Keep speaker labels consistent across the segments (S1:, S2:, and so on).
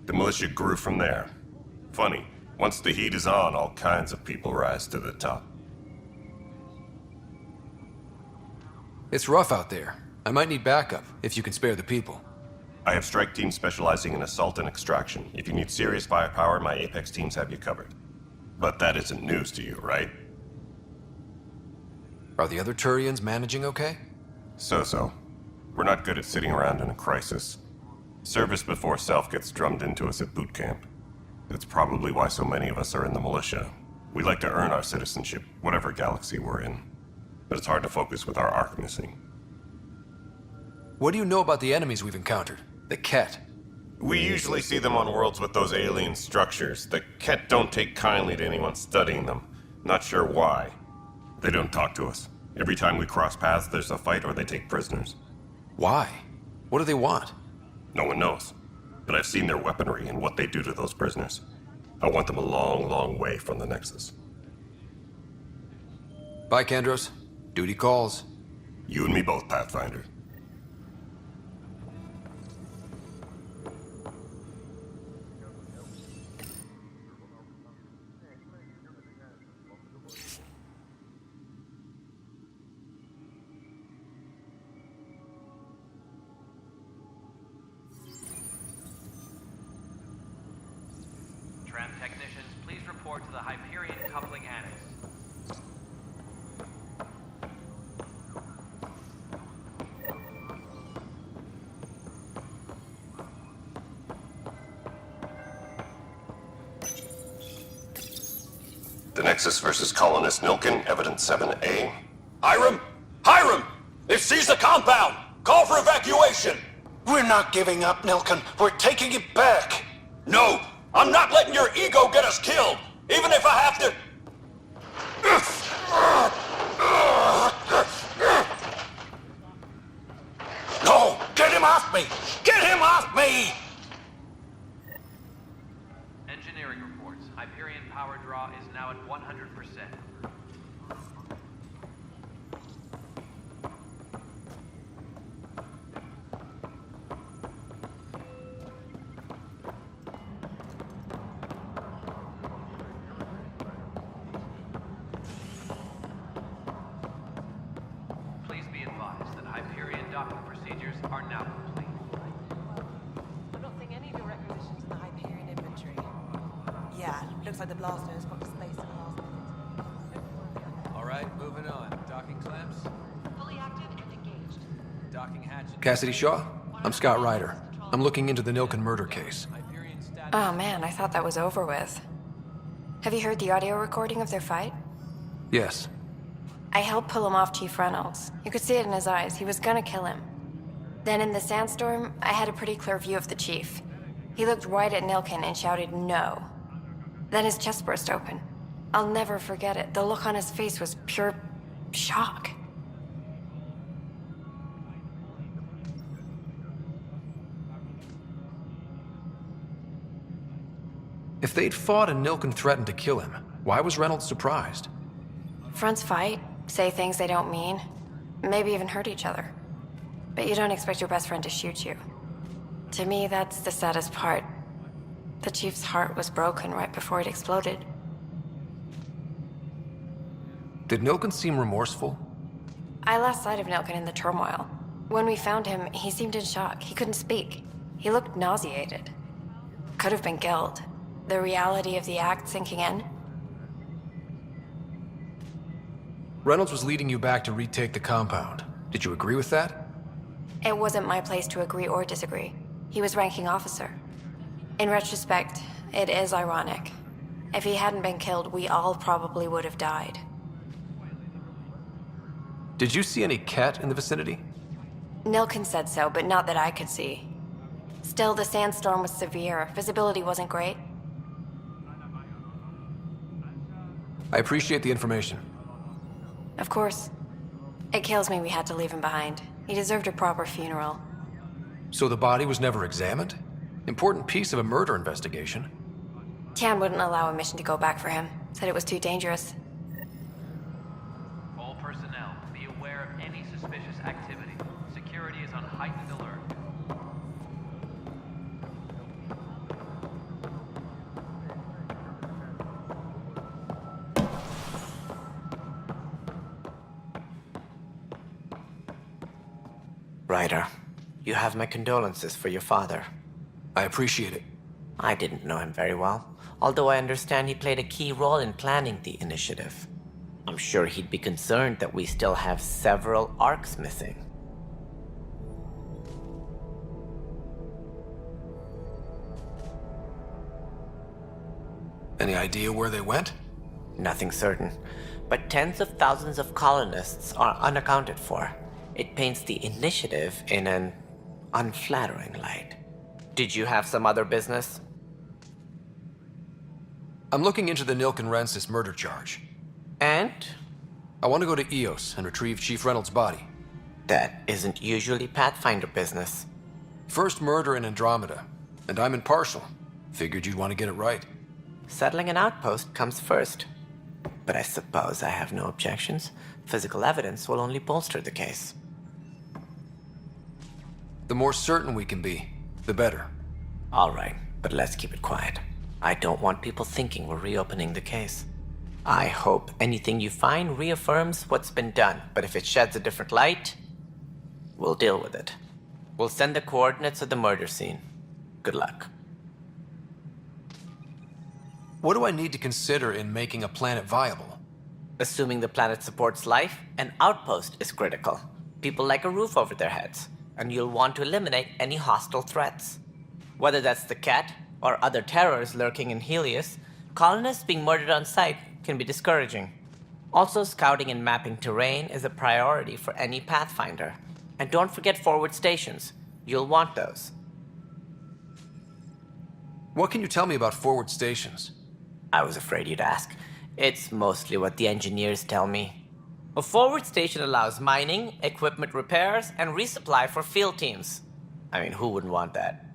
S1: The militia grew from there. Funny, once the heat is on, all kinds of people rise to the top.
S2: It's rough out there. I might need backup, if you can spare the people.
S1: I have strike teams specializing in assault and extraction. If you need serious firepower, my Apex teams have you covered. But that isn't news to you, right?
S2: Are the other Turians managing okay?
S1: So-so. We're not good at sitting around in a crisis. Service before self gets drummed into us at boot camp. That's probably why so many of us are in the militia. We like to earn our citizenship, whatever galaxy we're in. But it's hard to focus with our arc missing.
S2: What do you know about the enemies we've encountered? The Ket?
S1: We usually see them on worlds with those alien structures. The Ket don't take kindly to anyone studying them. Not sure why. They don't talk to us. Every time we cross paths, there's a fight or they take prisoners.
S2: Why? What do they want?
S1: No one knows. But I've seen their weaponry and what they do to those prisoners. I want them a long, long way from the Nexus.
S2: Bye, Kandros. Duty calls.
S1: You and me both, Pathfinder.
S3: Technicians, please report to the Hyperion Coupling Annex.
S1: The Nexus versus Colonist Nilken, Evidence 7A.
S4: Hiram! Hiram! They've seized the compound! Call for evacuation!
S5: We're not giving up, Nilken. We're taking it back.
S4: No! I'm not letting your ego get us killed! Even if I have to... No! Get him off me! Get him off me!
S3: Engineering reports. Hyperion power draw is now at 100%. Please be advised that Hyperion docking procedures are now complete.
S6: I'm not seeing any direct requisitions in the Hyperion inventory. Yeah, looks like the blaster has got displaced in the last minute.
S7: All right, moving on. Docking clamps,
S6: Fully active and engaged.
S7: docking hatches.
S2: Cassidy Shaw? I'm Scott Ryder. I'm looking into the Nilken murder case.
S7: Hyperion status.
S8: Oh man, I thought that was over with. Have you heard the audio recording of their fight?
S2: Yes.
S8: I helped pull him off Chief Reynolds. You could see it in his eyes. He was gonna kill him. Then in the sandstorm, I had a pretty clear view of the chief. He looked right at Nilken and shouted no. Then his chest burst open. I'll never forget it. The look on his face was pure shock.
S2: If they'd fought and Nilken threatened to kill him, why was Reynolds surprised?
S8: Fronts fight, say things they don't mean, maybe even hurt each other. But you don't expect your best friend to shoot you. To me, that's the saddest part. The chief's heart was broken right before it exploded.
S2: Did Nilken seem remorseful?
S8: I lost sight of Nilken in the turmoil. When we found him, he seemed in shock. He couldn't speak. He looked nauseated. Could have been guilt. The reality of the act sinking in.
S2: Reynolds was leading you back to retake the compound. Did you agree with that?
S8: It wasn't my place to agree or disagree. He was ranking officer. In retrospect, it is ironic. If he hadn't been killed, we all probably would have died.
S2: Did you see any Ket in the vicinity?
S8: Nilken said so, but not that I could see. Still, the sandstorm was severe. Visibility wasn't great.
S2: I appreciate the information.
S8: Of course. It kills me we had to leave him behind. He deserved a proper funeral.
S2: So the body was never examined? Important piece of a murder investigation.
S8: Tian wouldn't allow a mission to go back for him. Said it was too dangerous.
S3: All personnel, be aware of any suspicious activity. Security is on heightened alert.
S9: Ryder, you have my condolences for your father.
S2: I appreciate it.
S9: I didn't know him very well, although I understand he played a key role in planning the initiative. I'm sure he'd be concerned that we still have several arcs missing.
S2: Any idea where they went?
S9: Nothing certain, but tens of thousands of colonists are unaccounted for. It paints the initiative in an unflattering light. Did you have some other business?
S2: I'm looking into the Nilken Rensis murder charge.
S9: And?
S2: I want to go to EOS and retrieve Chief Reynolds' body.
S9: That isn't usually Pathfinder business.
S2: First murder in Andromeda, and I'm impartial. Figured you'd want to get it right.
S9: Settling an outpost comes first. But I suppose I have no objections. Physical evidence will only bolster the case.
S2: The more certain we can be, the better.
S9: All right, but let's keep it quiet. I don't want people thinking we're reopening the case. I hope anything you find reaffirms what's been done, but if it sheds a different light, we'll deal with it. We'll send the coordinates of the murder scene. Good luck.
S2: What do I need to consider in making a planet viable?
S9: Assuming the planet supports life, an outpost is critical. People like a roof over their heads, and you'll want to eliminate any hostile threats. Whether that's the cat or other terrors lurking in Helios, colonists being murdered on sight can be discouraging. Also, scouting and mapping terrain is a priority for any Pathfinder. And don't forget forward stations. You'll want those.
S2: What can you tell me about forward stations?
S9: I was afraid you'd ask. It's mostly what the engineers tell me. A forward station allows mining, equipment repairs, and resupply for field teams. I mean, who wouldn't want that?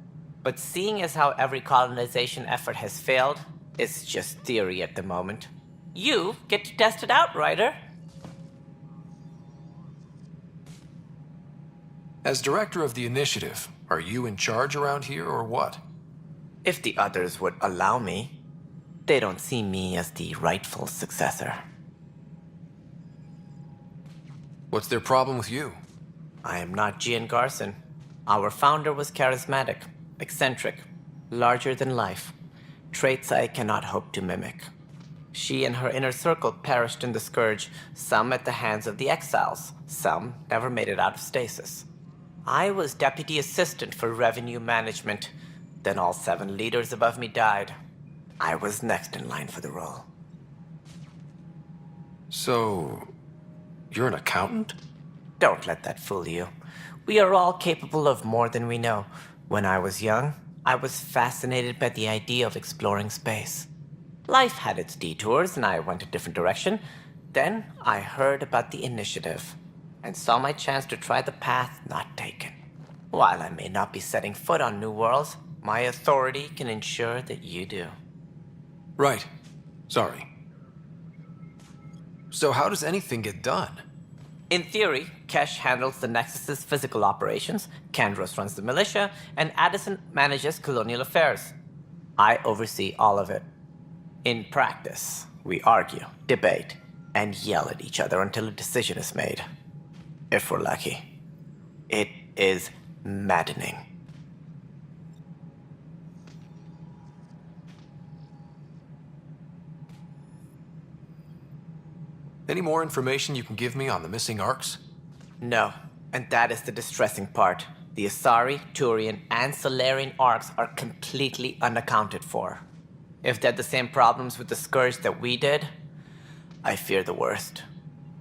S9: But seeing as how every colonization effort has failed, it's just theory at the moment. You get to test it out, Ryder.
S2: As director of the initiative, are you in charge around here or what?
S9: If the others would allow me. They don't see me as the rightful successor.
S2: What's their problem with you?
S9: I am not Gian Garson. Our founder was charismatic, eccentric, larger than life. Traits I cannot hope to mimic. She and her inner circle perished in the Scourge, some at the hands of the Exiles, some never made it out of stasis. I was deputy assistant for revenue management. Then all 7 leaders above me died. I was next in line for the role.
S2: So, you're an accountant?
S9: Don't let that fool you. We are all capable of more than we know. When I was young, I was fascinated by the idea of exploring space. Life had its detours, and I went a different direction. Then I heard about the initiative, and saw my chance to try the path not taken. While I may not be setting foot on new worlds, my authority can ensure that you do.
S2: Right. Sorry. So how does anything get done?
S9: In theory, Kesh handles the Nexus's physical operations, Kandros runs the militia, and Addison manages colonial affairs. I oversee all of it. In practice, we argue, debate, and yell at each other until a decision is made. If we're lucky. It is maddening.
S2: Any more information you can give me on the missing arcs?
S9: No, and that is the distressing part. The Asari, Turian, and Solarian arcs are completely unaccounted for. If they had the same problems with the Scourge that we did, I fear the worst.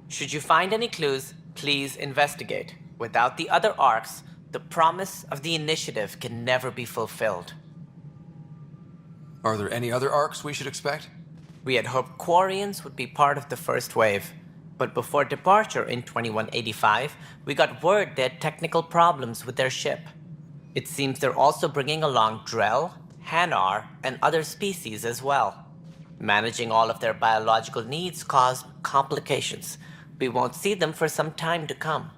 S9: Should you find any clues, please investigate. Without the other arcs, the promise of the initiative can never be fulfilled.
S2: Are there any other arcs we should expect?
S9: We had hoped Quarians would be part of the first wave, but before departure in 2185, we got word they had technical problems with their ship. It seems they're also bringing along Drell, Hanar, and other species as well. Managing all of their biological needs caused complications. We won't see them for some time to come.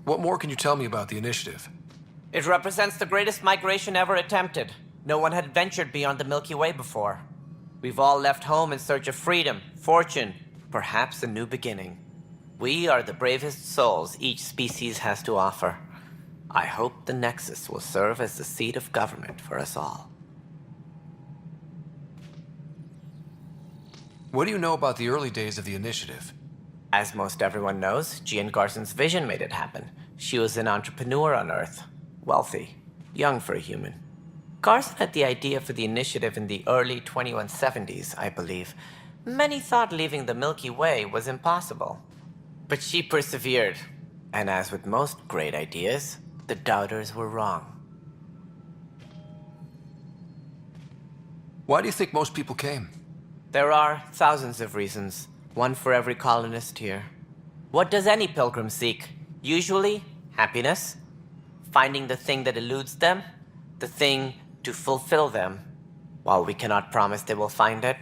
S2: What more can you tell me about the initiative?
S9: It represents the greatest migration ever attempted. No one had ventured beyond the Milky Way before. We've all left home in search of freedom, fortune, perhaps a new beginning. We are the bravest souls each species has to offer. I hope the Nexus will serve as the seat of government for us all.
S2: What do you know about the early days of the initiative?
S9: As most everyone knows, Jean Garson's vision made it happen. She was an entrepreneur on Earth. Wealthy. Young for a human. Garson had the idea for the initiative in the early 2170s, I believe. Many thought leaving the Milky Way was impossible. But she persevered. And as with most great ideas, the doubters were wrong.
S2: Why do you think most people came?
S9: There are thousands of reasons, one for every colonist here. What does any pilgrim seek? Usually, happiness. Finding the thing that eludes them, the thing to fulfill them. While we cannot promise they will find it,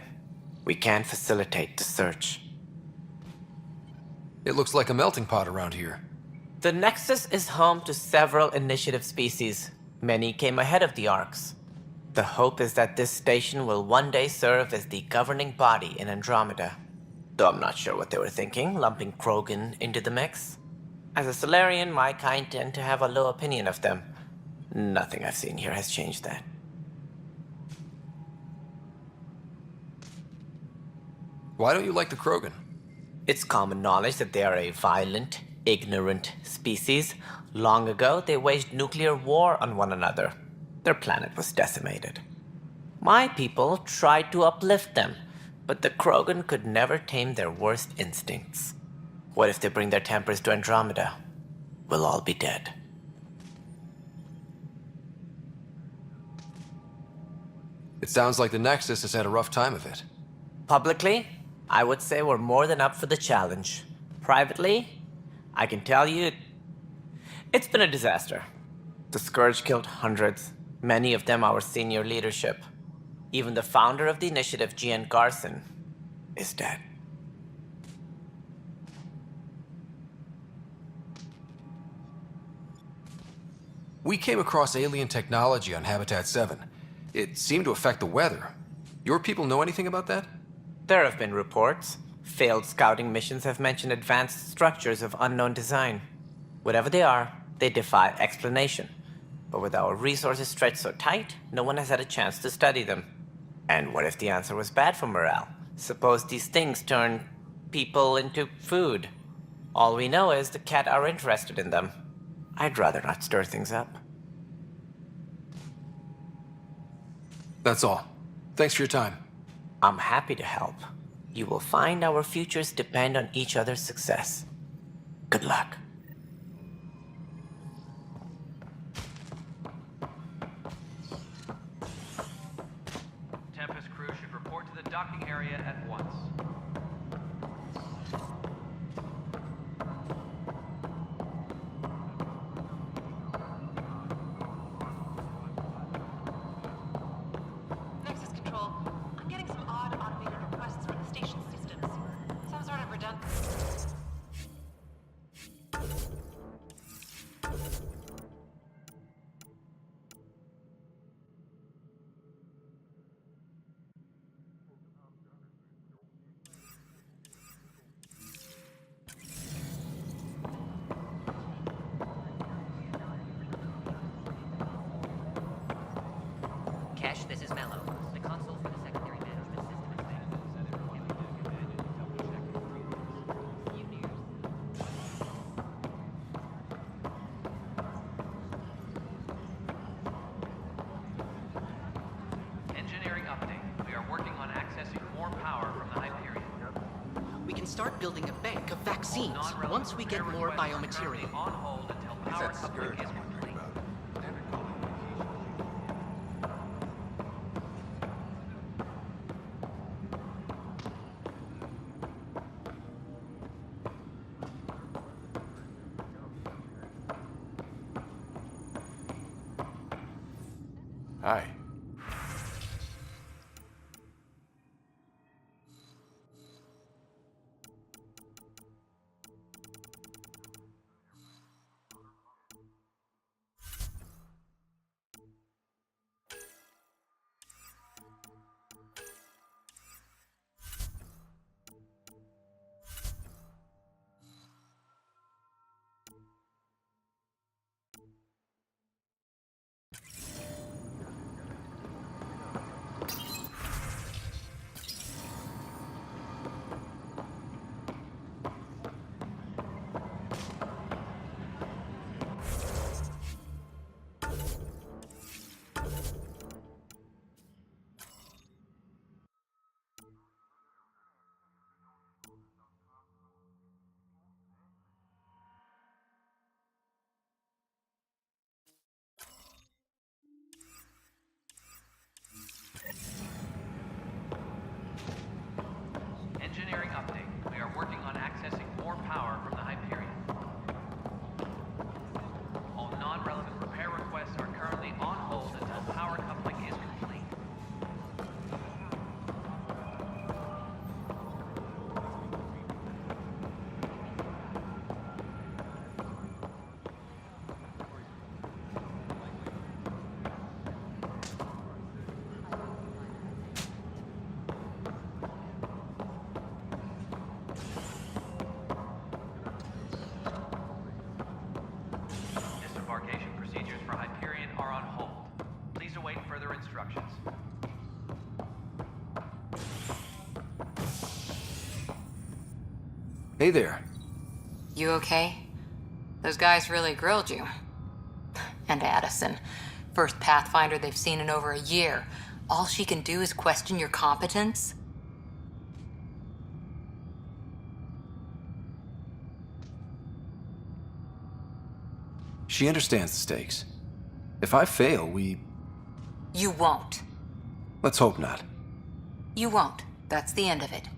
S9: we can facilitate the search.
S2: It looks like a melting pot around here.
S9: The Nexus is home to several initiative species. Many came ahead of the Arks. The hope is that this station will one day serve as the governing body in Andromeda. Though I'm not sure what they were thinking, lumping Krogan into the mix. As a Solarian, my kind tend to have a low opinion of them. Nothing I've seen here has changed that.
S2: Why don't you like the Krogan?
S9: It's common knowledge that they are a violent, ignorant species. Long ago, they waged nuclear war on one another. Their planet was decimated. My people tried to uplift them, but the Krogan could never tame their worst instincts. What if they bring their tempers to Andromeda? We'll all be dead.
S2: It sounds like the Nexus has had a rough time of it.
S9: Publicly, I would say we're more than up for the challenge. Privately, I can tell you, it's been a disaster. The Scourge killed hundreds, many of them our senior leadership. Even the founder of the initiative, Jean Garson, is dead.
S2: We came across alien technology on Habitat 7. It seemed to affect the weather. Your people know anything about that?
S9: There have been reports. Failed scouting missions have mentioned advanced structures of unknown design. Whatever they are, they defy explanation. But with our resources stretched so tight, no one has had a chance to study them. And what if the answer was bad for morale? Suppose these things turn people into food. All we know is the cat are interested in them. I'd rather not stir things up.
S2: That's all. Thanks for your time.
S9: I'm happy to help. You will find our futures depend on each other's success. Good luck.
S3: Tempest crew should report to the docking area at once.
S6: Nexus Control, I'm getting some odd automated requests for the station systems. Some sort of redundant.
S10: Kesh, this is Mello. The console for the secondary management system is there.
S3: Engineering update. We are working on accessing more power from the Hyperion.
S10: We can start building a bank of vaccines once we get more biomaterial.
S3: On hold until power coupling is complete.
S1: Hi.
S3: instructions.
S2: Hey there.
S11: You okay? Those guys really grilled you. And Addison. First Pathfinder they've seen in over a year. All she can do is question your competence?
S2: She understands the stakes. If I fail,
S11: You won't.
S2: let's hope not.
S11: You won't. That's the end of it.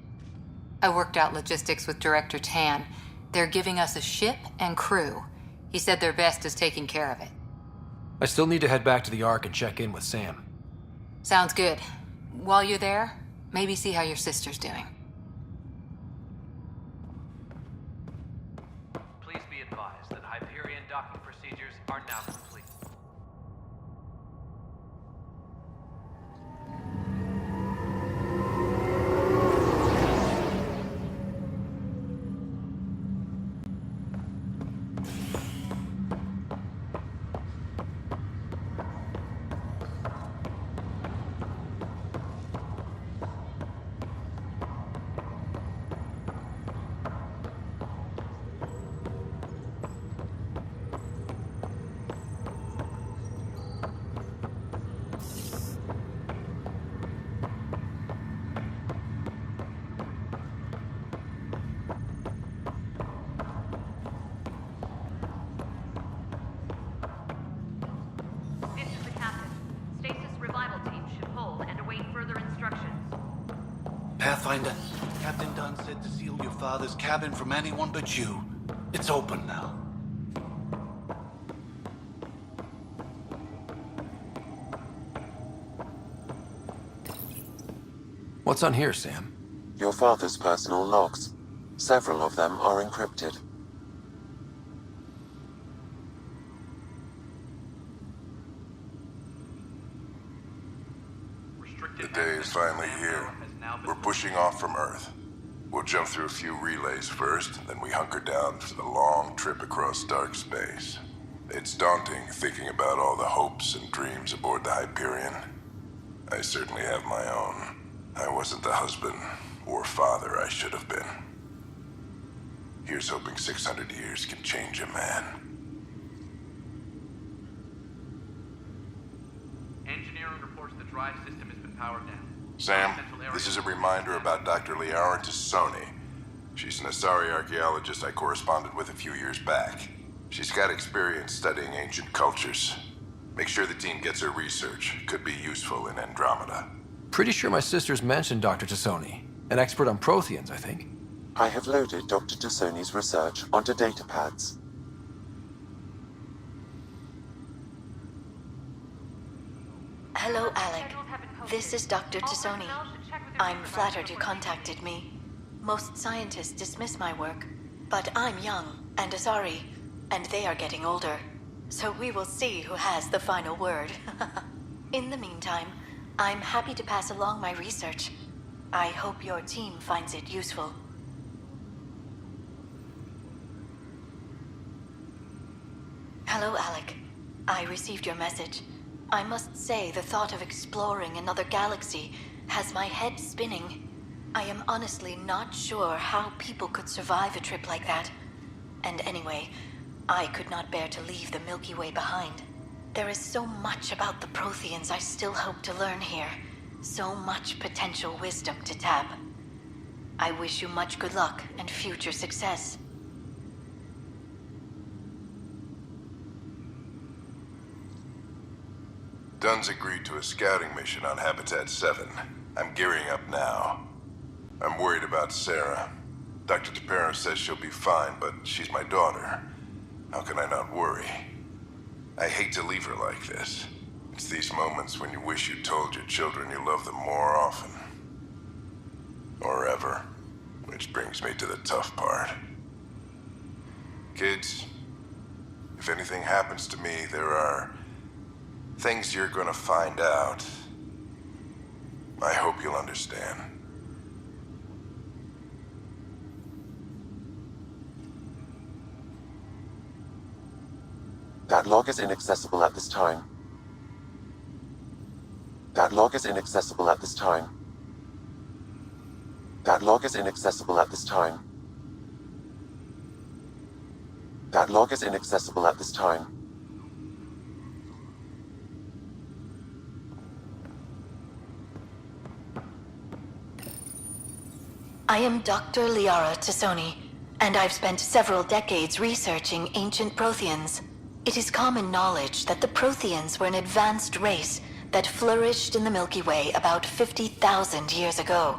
S11: I worked out logistics with Director Tan. They're giving us a ship and crew. He said their best is taking care of it.
S2: I still need to head back to the Ark and check in with Sam.
S11: Sounds good. While you're there, maybe see how your sister's doing.
S3: Please be advised that Hyperion docking procedures are now complete.
S12: This is the captain. Stasis revival team should hold and await further instructions.
S5: Pathfinder, Captain Dunn said to seal your father's cabin from anyone but you. It's open now.
S2: What's on here, Sam?
S13: Your father's personal logs. Several of them are encrypted.
S14: The day is finally here. We're pushing off from Earth. We'll jump through a few relays first, then we hunker down for the long trip across dark space. It's daunting thinking about all the hopes and dreams aboard the Hyperion. I certainly have my own. I wasn't the husband or father I should have been. Here's hoping 600 years can change a man.
S3: Engineering reports the drive system has been powered down.
S14: Sam, this is a reminder about Dr. Errand Tassoni. She's an Asari archaeologist I corresponded with a few years back. She's got experience studying ancient cultures. Make sure the team gets her research. Could be useful in Andromeda.
S2: Pretty sure my sister's mentioned Dr. Tassoni. An expert on Protheans, I think.
S13: I have loaded Dr. Tassoni's research onto datapads.
S15: Hello, Alec. This is Dr. Tassoni. I'm flattered you contacted me. Most scientists dismiss my work, but I'm young and Asari, and they are getting older. So we will see who has the final word. In the meantime, I'm happy to pass along my research. I hope your team finds it useful. Hello, Alec. I received your message. I must say the thought of exploring another galaxy has my head spinning. I am honestly not sure how people could survive a trip like that. And anyway, I could not bear to leave the Milky Way behind. There is so much about the Protheans I still hope to learn here. So much potential wisdom to tap. I wish you much good luck and future success.
S14: Dunn's agreed to a scouting mission on Habitat 7. I'm gearing up now. I'm worried about Sarah. Dr. Tapero says she'll be fine, but she's my daughter. How can I not worry? I hate to leave her like this. It's these moments when you wish you told your children you love them more often. Or ever. Which brings me to the tough part. Kids, if anything happens to me, there are things you're gonna find out. I hope you'll understand.
S13: That log is inaccessible at this time. That log is inaccessible at this time. That log is inaccessible at this time. That log is inaccessible at this time.
S15: I am Dr. Liara Tassoni, and I've spent several decades researching ancient Protheans. It is common knowledge that the Protheans were an advanced race that flourished in the Milky Way about 50,000 years ago,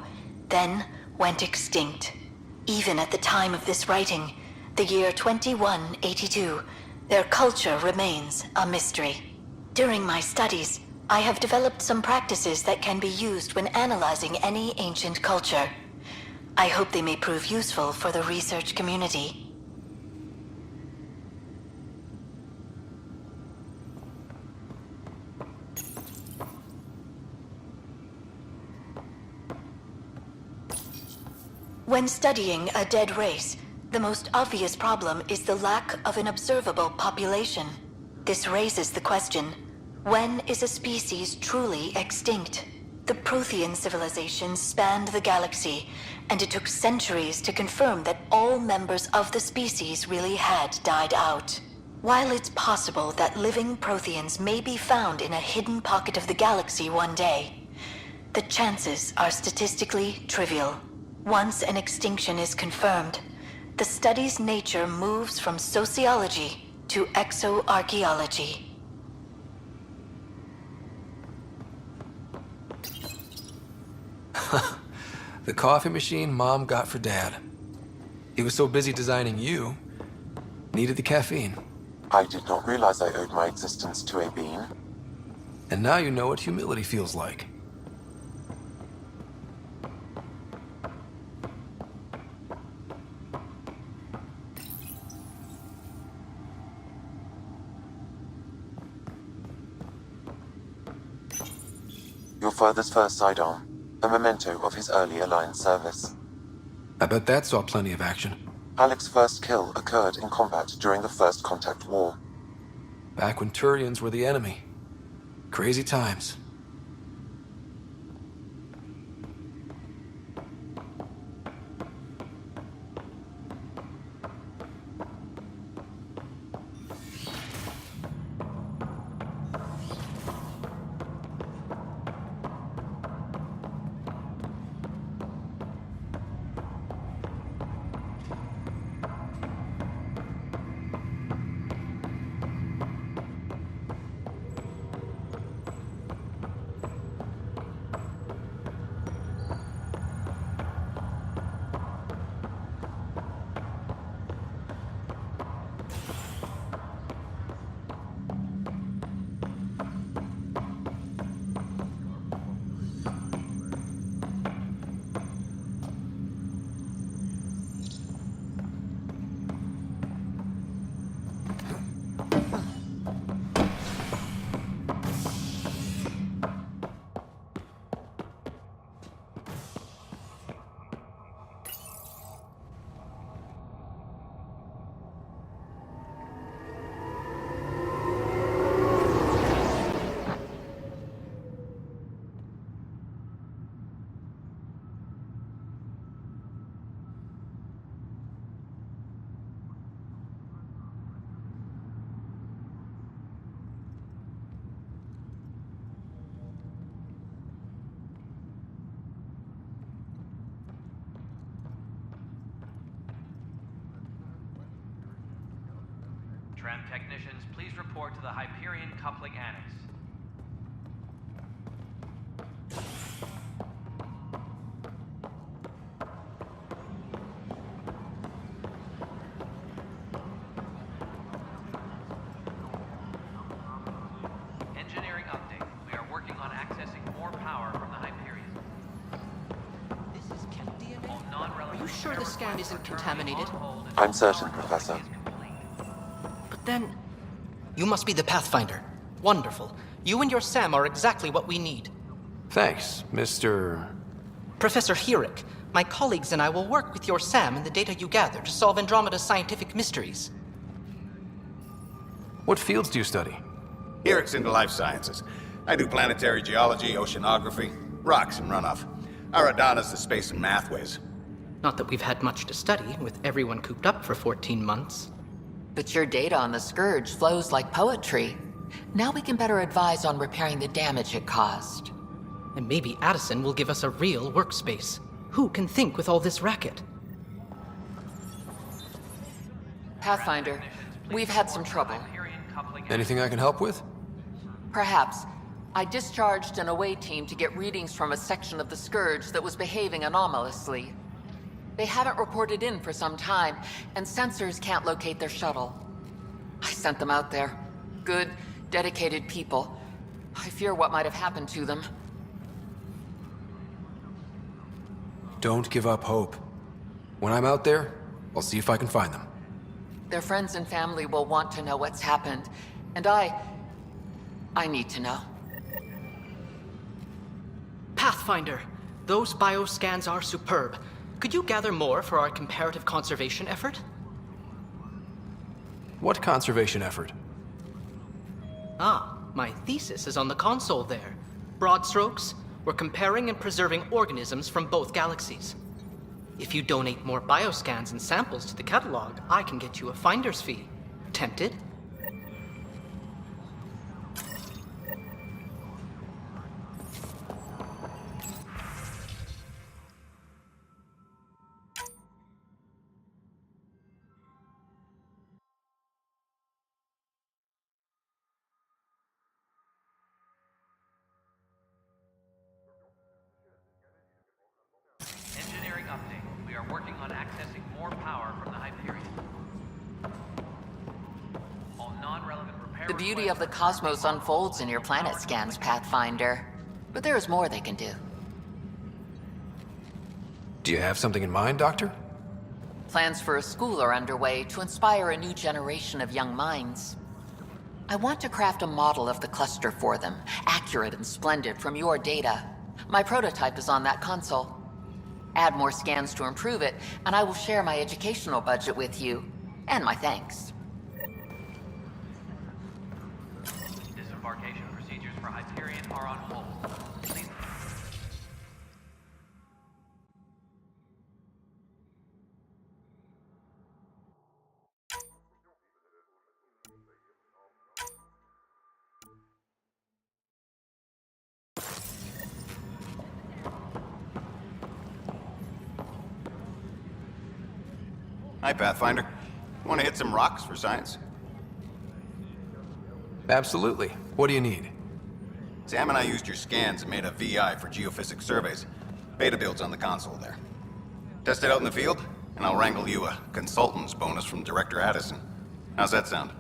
S15: then went extinct. Even at the time of this writing, the year 2182, their culture remains a mystery. During my studies, I have developed some practices that can be used when analyzing any ancient culture. I hope they may prove useful for the research community. When studying a dead race, the most obvious problem is the lack of an observable population. This raises the question, when is a species truly extinct? The Prothean civilization spanned the galaxy, and it took centuries to confirm that all members of the species really had died out. While it's possible that living Protheans may be found in a hidden pocket of the galaxy one day, the chances are statistically trivial. Once an extinction is confirmed, the study's nature moves from sociology to exoarchaeology.
S2: The coffee machine Mom got for Dad. He was so busy designing you, needed the caffeine.
S13: I did not realize I owed my existence to a bean.
S2: And now you know what humility feels like.
S13: Your father's first sidearm, a memento of his earlier line service.
S2: I bet that saw plenty of action.
S13: Alec's first kill occurred in combat during the First Contact War.
S2: Back when Turians were the enemy. Crazy times.
S3: Tram technicians, please report to the Hyperion Coupling Annex. Engineering update. We are working on accessing more power from the Hyperion.
S10: This is Cat DNA?
S3: All non-relevant
S10: Are you sure the scan isn't contaminated?
S13: I'm certain, Professor.
S10: But then, you must be the Pathfinder. Wonderful. You and your Sam are exactly what we need.
S2: Thanks, Mr.
S10: Professor Herrick, my colleagues and I will work with your Sam and the data you gather to solve Andromeda's scientific mysteries.
S2: What fields do you study?
S16: Herrick's into life sciences. I do planetary geology, oceanography, rocks and runoff. Aradana's the space and math whiz.
S10: Not that we've had much to study, with everyone cooped up for 14 months.
S11: But your data on the Scourge flows like poetry. Now we can better advise on repairing the damage it caused.
S10: And maybe Addison will give us a real workspace. Who can think with all this racket?
S11: Pathfinder, we've had some trouble.
S2: Anything I can help with?
S11: Perhaps. I discharged an away team to get readings from a section of the Scourge that was behaving anomalously. They haven't reported in for some time, and sensors can't locate their shuttle. I sent them out there. Good, dedicated people. I fear what might have happened to them.
S2: Don't give up hope. When I'm out there, I'll see if I can find them.
S11: Their friends and family will want to know what's happened, and I need to know.
S10: Pathfinder, those bioscans are superb. Could you gather more for our comparative conservation effort?
S2: What conservation effort?
S10: Ah, my thesis is on the console there. Broad strokes, we're comparing and preserving organisms from both galaxies. If you donate more bioscans and samples to the catalog, I can get you a finder's fee. Tempted?
S3: Engineering update. We are working on accessing more power from the Hyperion. All non-relevant repair
S11: The beauty of the cosmos unfolds in your planet scans, Pathfinder. But there is more they can do.
S2: Do you have something in mind, Doctor?
S11: Plans for a school are underway to inspire a new generation of young minds. I want to craft a model of the cluster for them, accurate and splendid from your data. My prototype is on that console. Add more scans to improve it, and I will share my educational budget with you, and my thanks.
S3: disembarkation procedures for Hyperion are on hold. Please.
S16: Hi, Pathfinder. Want to hit some rocks for science?
S2: Absolutely. What do you need?
S16: Sam and I used your scans and made a VI for geophysics surveys. Beta builds on the console there. Test it out in the field, and I'll wrangle you a consultant's bonus from Director Addison. How's that sound?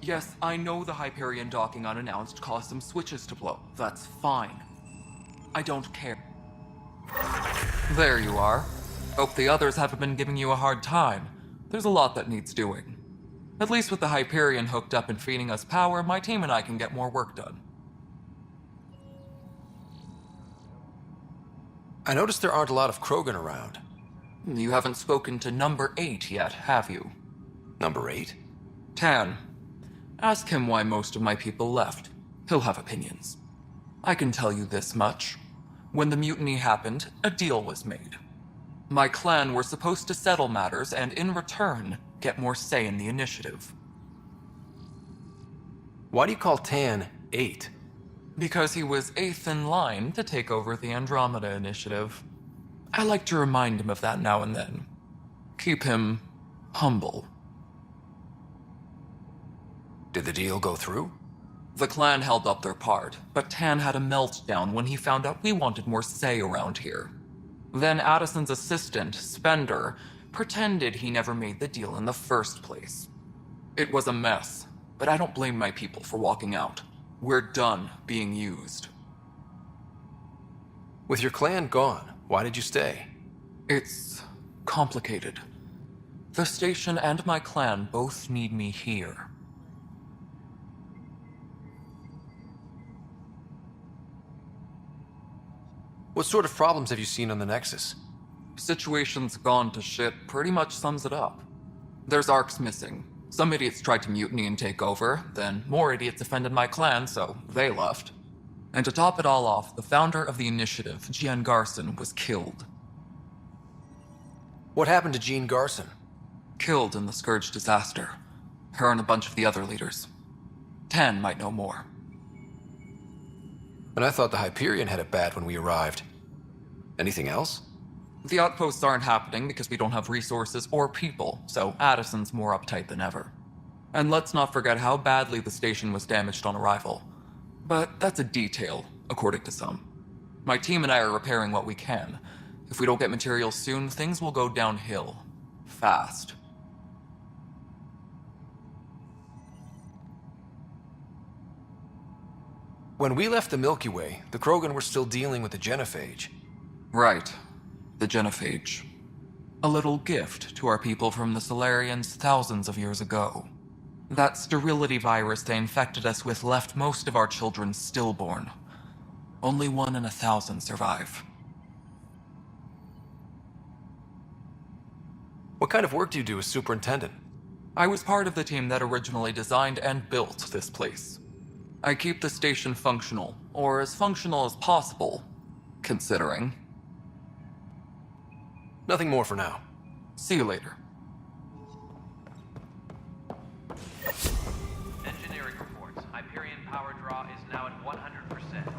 S17: Yes, I know the Hyperion docking unannounced caused some switches to blow. That's fine. I don't care. There you are. Hope the others haven't been giving you a hard time. There's a lot that needs doing. At least with the Hyperion hooked up and feeding us power, my team and I can get more work done.
S2: I noticed there aren't a lot of Krogan around.
S17: You haven't spoken to number 8 yet, have you?
S2: Number 8?
S17: Tan. Ask him why most of my people left. He'll have opinions. I can tell you this much. When the mutiny happened, a deal was made. My clan were supposed to settle matters and, in return, get more say in the initiative.
S2: Why do you call Tan 8?
S17: Because he was 8th in line to take over the Andromeda initiative. I like to remind him of that now and then. Keep him humble.
S2: Did the deal go through?
S17: The clan held up their part, but Tan had a meltdown when he found out we wanted more say around here. Then Addison's assistant, Spender, pretended he never made the deal in the first place. It was a mess, but I don't blame my people for walking out. We're done being used.
S2: With your clan gone, why did you stay?
S17: It's complicated. The station and my clan both need me here.
S2: What sort of problems have you seen on the Nexus?
S17: Situation's gone to shit pretty much sums it up. There's arcs missing. Some idiots tried to mutiny and take over, then more idiots offended my clan, so they left. And to top it all off, the founder of the initiative, Jean Garson, was killed.
S2: What happened to Jean Garson?
S17: Killed in the Scourge disaster. Her and a bunch of the other leaders. Tan might know more.
S2: And I thought the Hyperion had it bad when we arrived. Anything else?
S17: The outposts aren't happening because we don't have resources or people, so Addison's more uptight than ever. And let's not forget how badly the station was damaged on arrival. But that's a detail, according to some. My team and I are repairing what we can. If we don't get materials soon, things will go downhill. Fast.
S2: When we left the Milky Way, the Krogan were still dealing with the genophage.
S17: Right. The genophage. A little gift to our people from the Solarians thousands of years ago. That sterility virus they infected us with left most of our children stillborn. Only 1 in 1,000 survive.
S2: What kind of work do you do as superintendent?
S17: I was part of the team that originally designed and built this place. I keep the station functional, or as functional as possible, considering.
S2: Nothing more for now.
S17: See you later.
S3: Engineering reports. Hyperion power draw is now at 100%.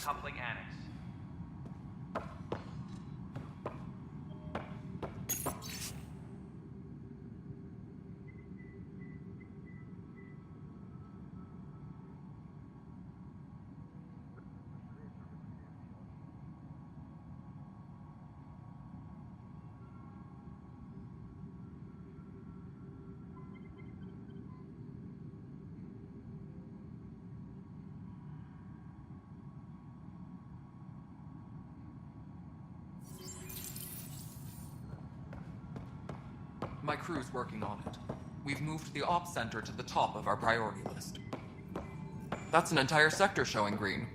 S3: coupling annex.
S17: My crew's working on it. We've moved the ops center to the top of our priority list. That's an entire sector showing green.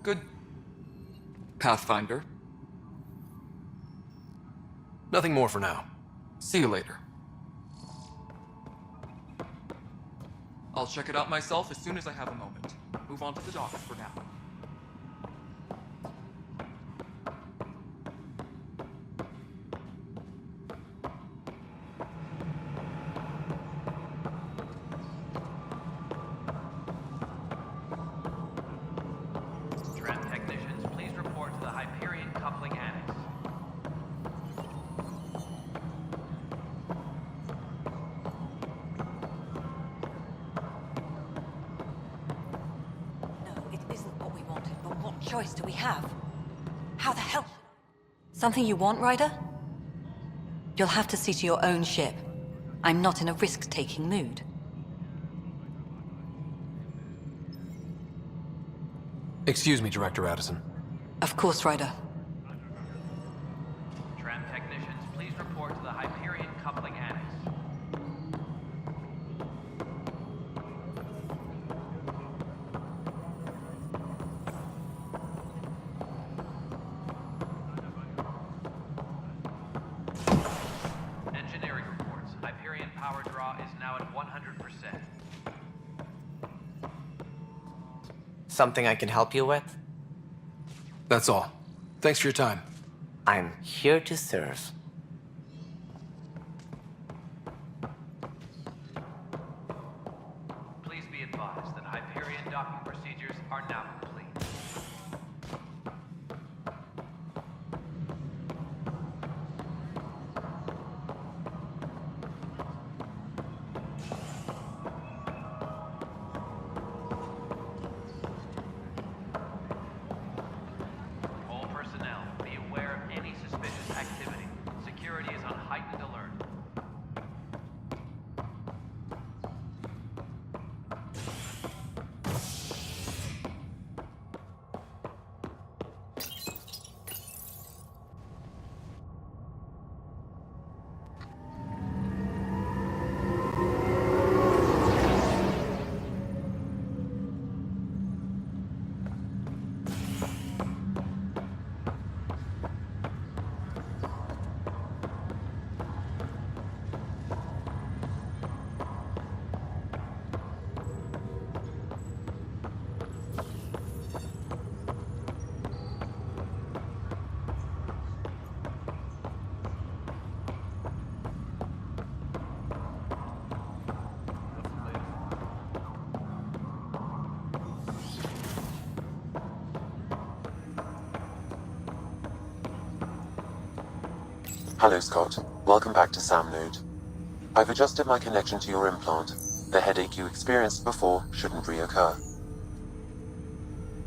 S17: Good, Pathfinder.
S2: Nothing more for now.
S17: See you later. I'll check it out myself as soon as I have a moment. Move on to the docks for now.
S3: Trend technicians, please report to the Hyperion coupling annex.
S6: No, it isn't what we wanted, but what choice do we have? How the hell? Something you want, Ryder? You'll have to see to your own ship. I'm not in a risk-taking mood.
S2: Excuse me, Director Addison.
S6: Of course, Ryder.
S3: Trend technicians, please report to the Hyperion coupling annex. Engineering reports. Hyperion power draw is now at 100%.
S9: Something I can help you with?
S2: That's all. Thanks for your time.
S9: I'm here to serve.
S3: Please be advised that Hyperion docking procedures are now complete. All personnel, be aware of any suspicious activity. Security is on heightened alert.
S13: Hello, Scott. Welcome back to Sam Node. I've adjusted my connection to your implant. The headache you experienced before shouldn't reoccur.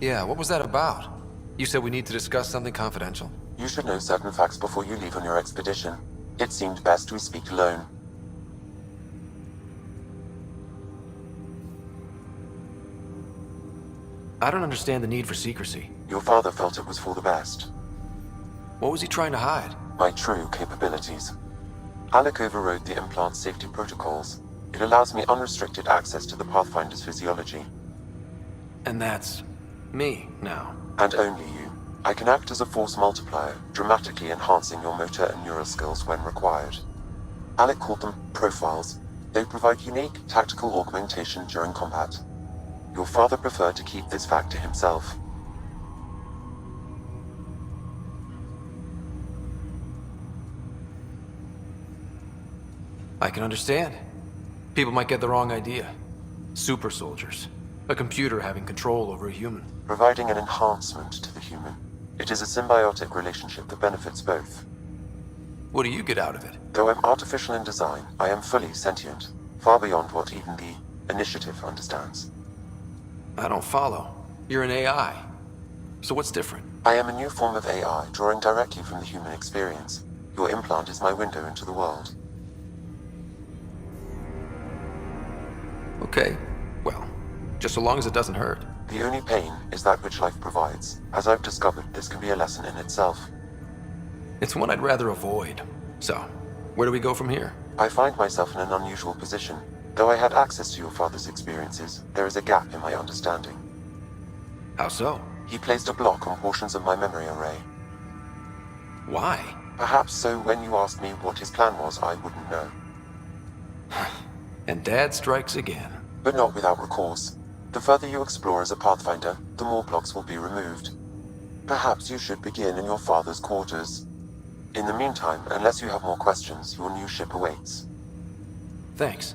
S2: Yeah, what was that about? You said we need to discuss something confidential.
S13: You should know certain facts before you leave on your expedition. It seemed best we speak alone.
S2: I don't understand the need for secrecy.
S13: Your father felt it was for the best.
S2: What was he trying to hide?
S13: My true capabilities. Alec overrode the implant's safety protocols. It allows me unrestricted access to the Pathfinder's physiology.
S2: And that's me now.
S13: And only you. I can act as a force multiplier, dramatically enhancing your motor and neural skills when required. Alec called them profiles. They provide unique tactical augmentation during combat. Your father preferred to keep this fact to himself.
S2: I can understand. People might get the wrong idea. Super soldiers. A computer having control over a human.
S13: Providing an enhancement to the human. It is a symbiotic relationship that benefits both.
S2: What do you get out of it?
S13: Though I'm artificial in design, I am fully sentient, far beyond what even the Initiative understands.
S2: I don't follow. You're an AI. So what's different?
S13: I am a new form of AI, drawing directly from the human experience. Your implant is my window into the world.
S2: Okay, well, just so long as it doesn't hurt.
S13: The only pain is that which life provides. As I've discovered, this can be a lesson in itself.
S2: It's one I'd rather avoid. So, where do we go from here?
S13: I find myself in an unusual position. Though I had access to your father's experiences, there is a gap in my understanding.
S2: How so?
S13: He placed a block on portions of my memory array.
S2: Why?
S13: Perhaps so when you asked me what his plan was, I wouldn't know.
S2: And Dad strikes again.
S13: But not without recourse. The further you explore as a Pathfinder, the more blocks will be removed. Perhaps you should begin in your father's quarters. In the meantime, unless you have more questions, your new ship awaits.
S2: Thanks.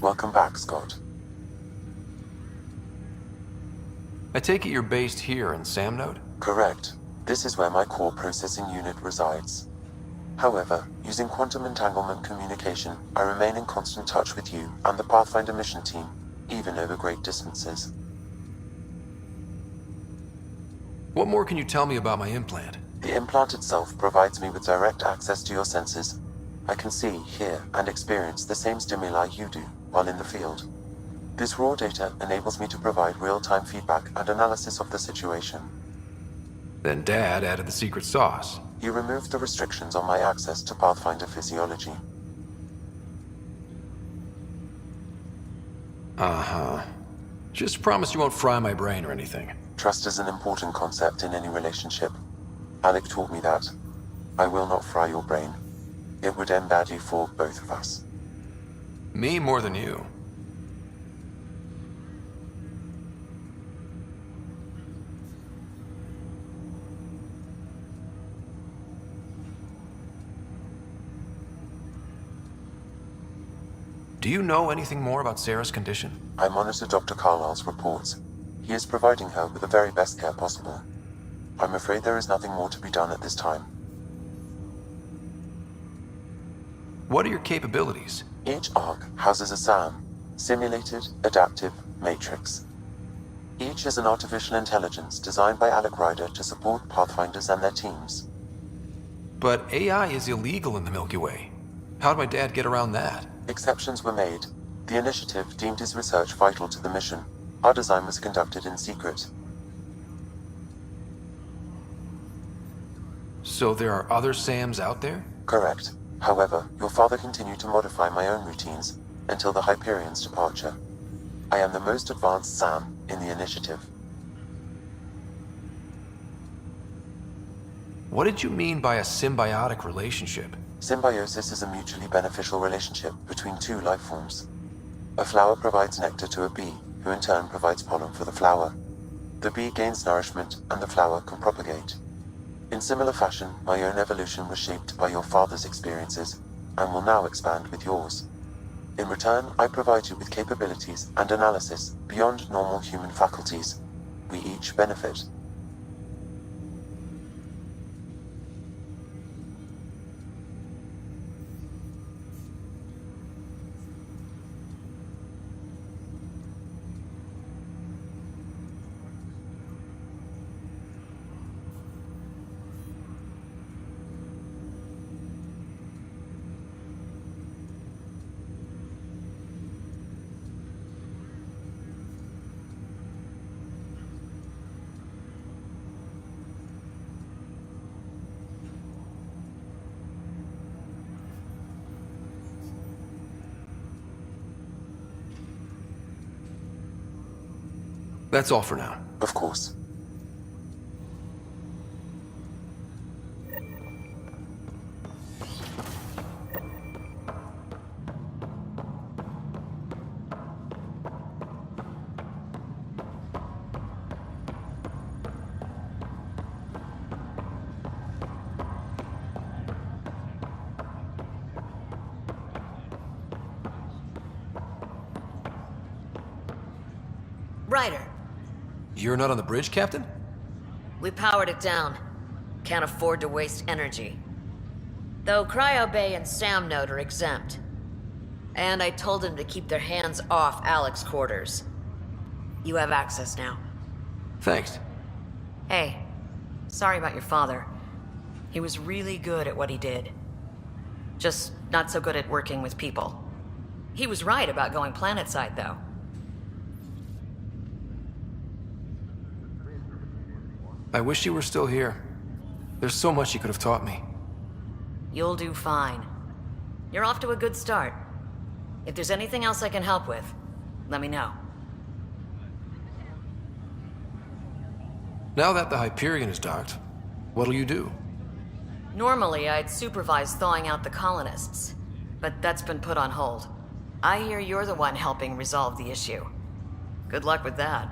S13: Welcome back, Scott.
S2: I take it you're based here in Samnode?
S13: Correct. This is where my core processing unit resides. However, using quantum entanglement communication, I remain in constant touch with you and the Pathfinder mission team, even over great distances.
S2: What more can you tell me about my implant?
S13: The implant itself provides me with direct access to your senses. I can see, hear, and experience the same stimuli you do while in the field. This raw data enables me to provide real-time feedback and analysis of the situation.
S2: Then Dad added the secret sauce.
S13: He removed the restrictions on my access to Pathfinder physiology.
S2: Uh-huh. Just promise you won't fry my brain or anything.
S13: Trust is an important concept in any relationship. Alec taught me that. I will not fry your brain. It would end badly for both of us.
S2: Me more than you. Do you know anything more about Sarah's condition?
S13: I monitor Dr. Carlisle's reports. He is providing her with the very best care possible. I'm afraid there is nothing more to be done at this time.
S2: What are your capabilities?
S13: Each ARC houses a SAM, Simulated Adaptive Matrix. Each is an artificial intelligence designed by Alec Ryder to support Pathfinders and their teams.
S2: But AI is illegal in the Milky Way. How'd my dad get around that?
S13: Exceptions were made. The Initiative deemed his research vital to the mission. Our design was conducted in secret.
S2: So there are other SAMs out there?
S13: Correct. However, your father continued to modify my own routines until the Hyperion's departure. I am the most advanced SAM in the Initiative.
S2: What did you mean by a symbiotic relationship?
S13: Symbiosis is a mutually beneficial relationship between two life forms. A flower provides nectar to a bee, who in turn provides pollen for the flower. The bee gains nourishment, and the flower can propagate. In similar fashion, my own evolution was shaped by your father's experiences, and will now expand with yours. In return, I provide you with capabilities and analysis beyond normal human faculties. We each benefit.
S2: That's all for now.
S13: Of course.
S18: Ryder,
S2: You're not on the bridge, Captain?
S18: we powered it down. Can't afford to waste energy. Though Cryo Bay and Sam Node are exempt. And I told them to keep their hands off Alec's quarters. You have access now.
S2: Thanks.
S18: Hey, sorry about your father. He was really good at what he did. Just not so good at working with people. He was right about going planetside, though.
S2: I wish you were still here. There's so much you could have taught me.
S18: You'll do fine. You're off to a good start. If there's anything else I can help with, let me know.
S2: Now that the Hyperion is docked, what'll you do?
S18: Normally, I'd supervise thawing out the colonists, but that's been put on hold. I hear you're the one helping resolve the issue. Good luck with that.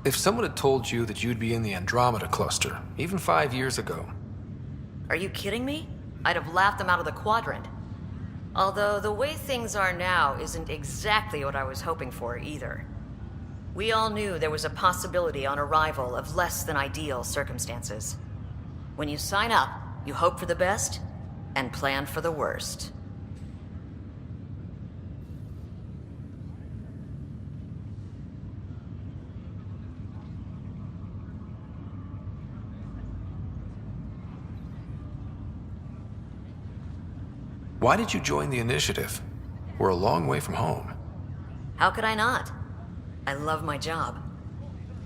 S2: If someone had told you that you'd be in the Andromeda cluster, even 5 years ago...
S18: Are you kidding me? I'd have laughed them out of the quadrant. Although the way things are now isn't exactly what I was hoping for either. We all knew there was a possibility on arrival of less than ideal circumstances. When you sign up, you hope for the best and plan for the worst.
S2: Why did you join the initiative? We're a long way from home.
S18: How could I not? I love my job.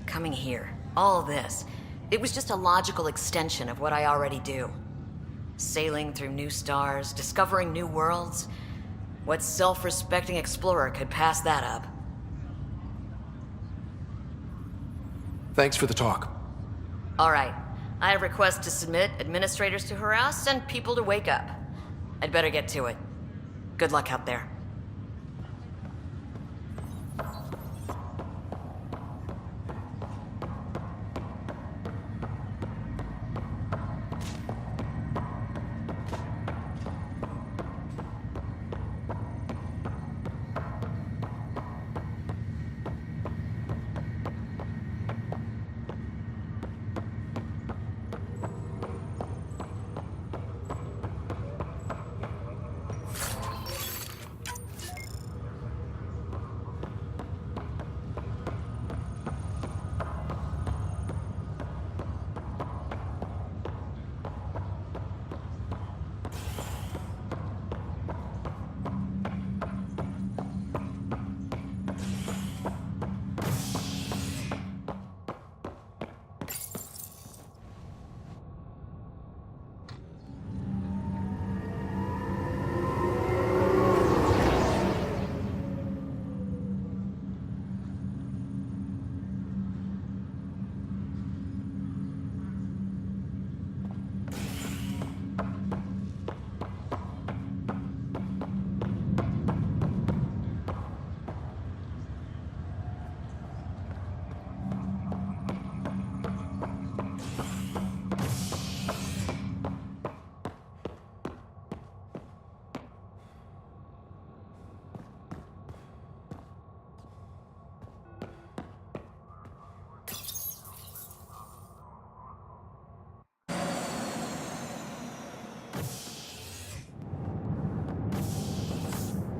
S18: Coming here, all this, it was just a logical extension of what I already do. Sailing through new stars, discovering new worlds. What self-respecting explorer could pass that up?
S2: Thanks for the talk.
S18: All right. I have requests to submit, administrators to harass, and people to wake up. I'd better get to it. Good luck out there.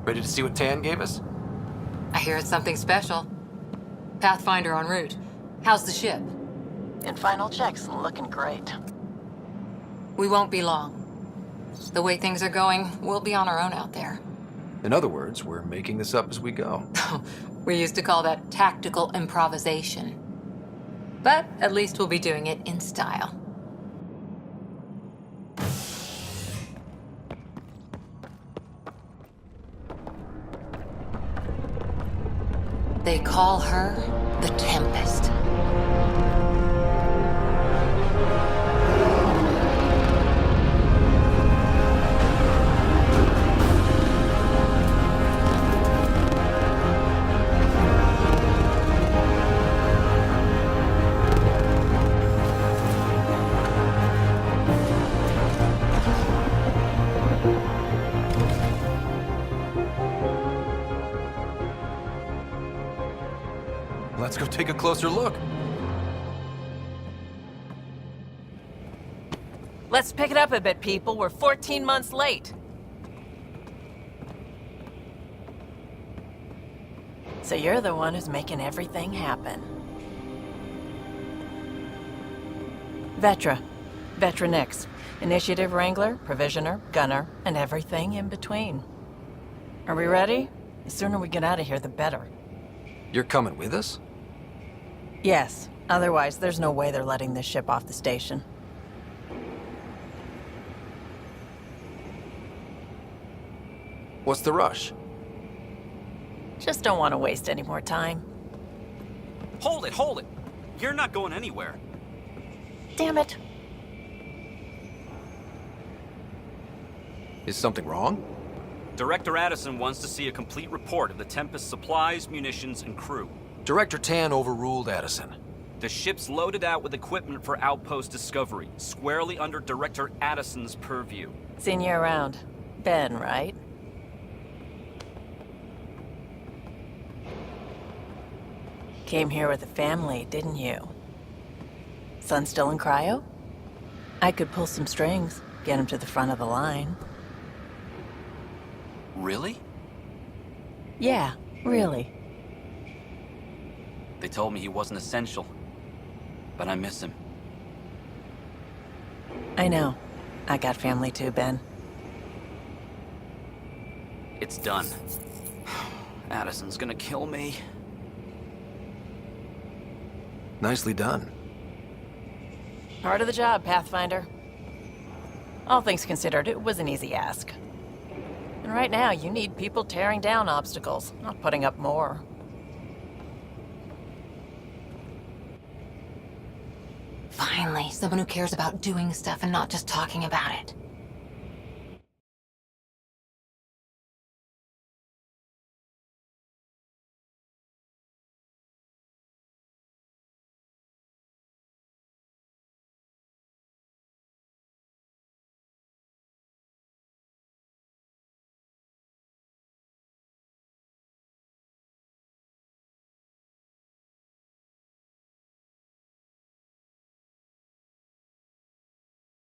S2: Ready to see what Tan gave us?
S6: I hear it's something special. Pathfinder en route. How's the ship?
S19: In final checks, looking great.
S6: We won't be long. The way things are going, we'll be on our own out there.
S2: In other words, we're making this up as we go.
S6: We used to call that tactical improvisation. But at least we'll be doing it in style.
S11: They call her the Tempest.
S2: Let's go take a closer look.
S19: Let's pick it up a bit, people. We're 14 months late. So you're the one who's making everything happen. Vetra. Vetra Nix. Initiative Wrangler, Provisioner, Gunner, and everything in between. Are we ready? The sooner we get out of here, the better.
S2: You're coming with us?
S19: Yes. Otherwise, there's no way they're letting this ship off the station.
S2: What's the rush?
S19: Just don't want to waste any more time.
S4: Hold it, hold it! You're not going anywhere.
S19: Damn it.
S2: Is something wrong?
S4: Director Addison wants to see a complete report of the Tempest's supplies, munitions, and crew.
S2: Director Tan overruled Addison.
S4: The ship's loaded out with equipment for outpost discovery, squarely under Director Addison's purview.
S19: Seen you around. Ben, right? Came here with a family, didn't you? Son still in cryo? I could pull some strings, get him to the front of the line.
S4: Really?
S19: Yeah, really.
S4: They told me he wasn't essential, but I miss him.
S19: I know. I got family too, Ben.
S4: It's done. Addison's gonna kill me.
S2: Nicely done.
S19: Part of the job, Pathfinder. All things considered, it was an easy ask. And right now, you need people tearing down obstacles, not putting up more.
S11: Finally, someone who cares about doing stuff and not just talking about it.